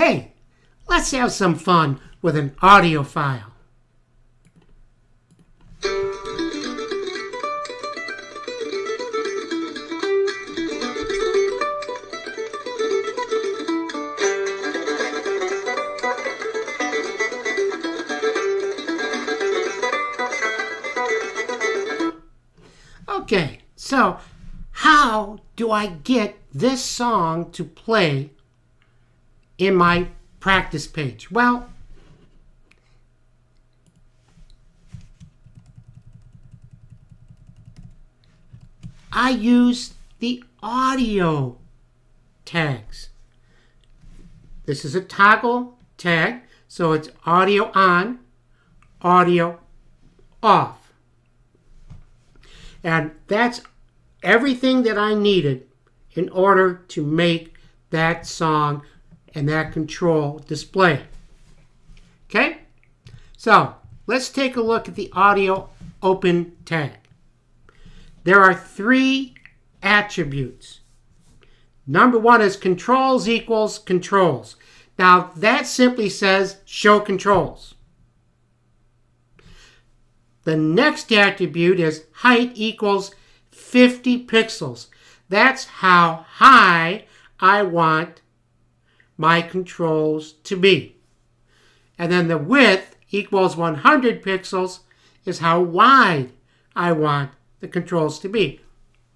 Hey, let's have some fun with an audio file. Okay, so how do I get this song to play in my practice page? Well, I use the audio tags. This is a toggle tag, so it's audio on, audio off. And that's everything that I needed in order to make that song and that control display. Okay? So, let's take a look at the audio open tag. There are 3 attributes. Number 1 is controls equals controls. Now, that simply says show controls. The next attribute is height equals 50 pixels. That's how high I want my controls to be. And then the width equals 100 pixels is how wide I want the controls to be.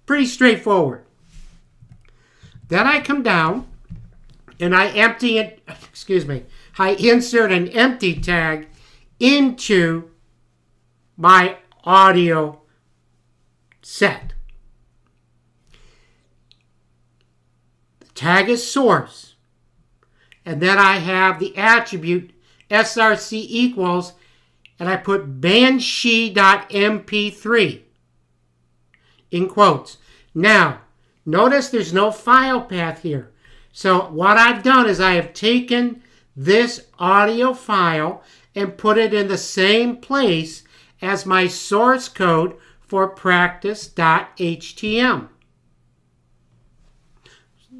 Pretty straightforward. Then I come down and I empty it, I insert an empty tag into my audio set. The tag is source. And then I have the attribute src equals, and I put banshee.mp3 in quotes. Now, notice there's no file path here. So what I've done is I have taken this audio file and put it in the same place as my source code for practice.htm.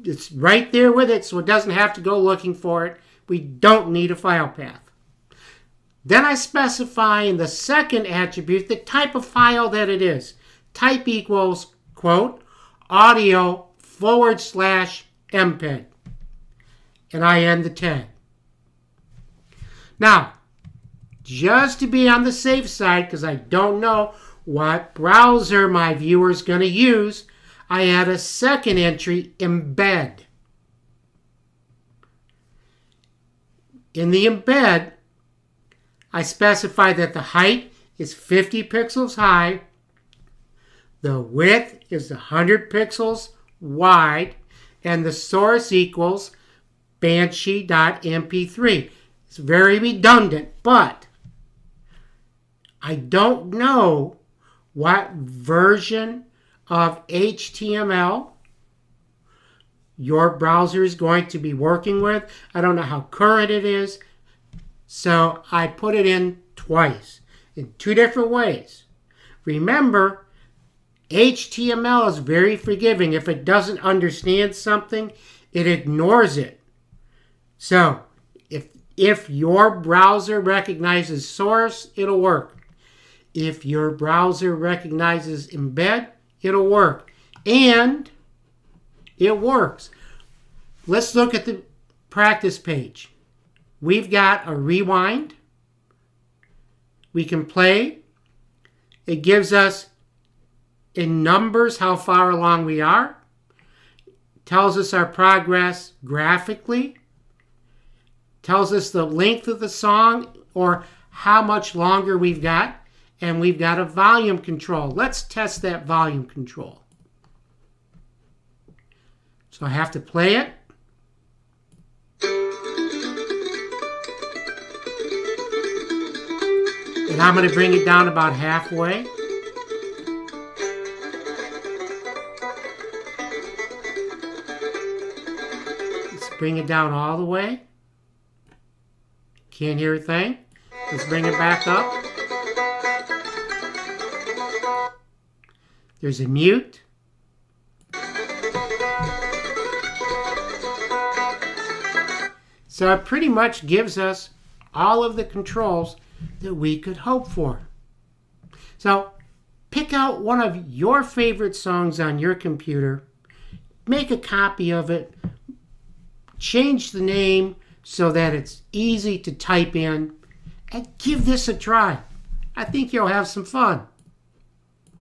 It's right there with it, so it doesn't have to go looking for it. We don't need a file path. Then I specify in the second attribute the type of file that it is. Type equals, quote, audio/MPEG. And I end the tag. Now, just to be on the safe side, because I don't know what browser my viewer is going to use, I add a second entry, embed. In the embed, I specify that the height is 50 pixels high, the width is 100 pixels wide, and the source equals banshee.mp3. It's very redundant, but I don't know what version of HTML your browser is going to be working with. I don't know how current it is. So I put it in twice in 2 different ways. Remember, HTML is very forgiving. If it doesn't understand something, it ignores it. So if your browser recognizes source, it'll work. If your browser recognizes embed, it'll work. And it works. Let's look at the practice page. We've got a rewind. We can play. It gives us in numbers how far along we are. Tells us our progress graphically. Tells us the length of the song or how much longer we've got. And we've got a volume control. Let's test that volume control. So I have to play it. And I'm going to bring it down about halfway. Let's bring it down all the way. Can't hear a thing. Let's bring it back up. There's a mute. So it pretty much gives us all of the controls that we could hope for. So pick out one of your favorite songs on your computer, make a copy of it, change the name so that it's easy to type in, and give this a try. I think you'll have some fun.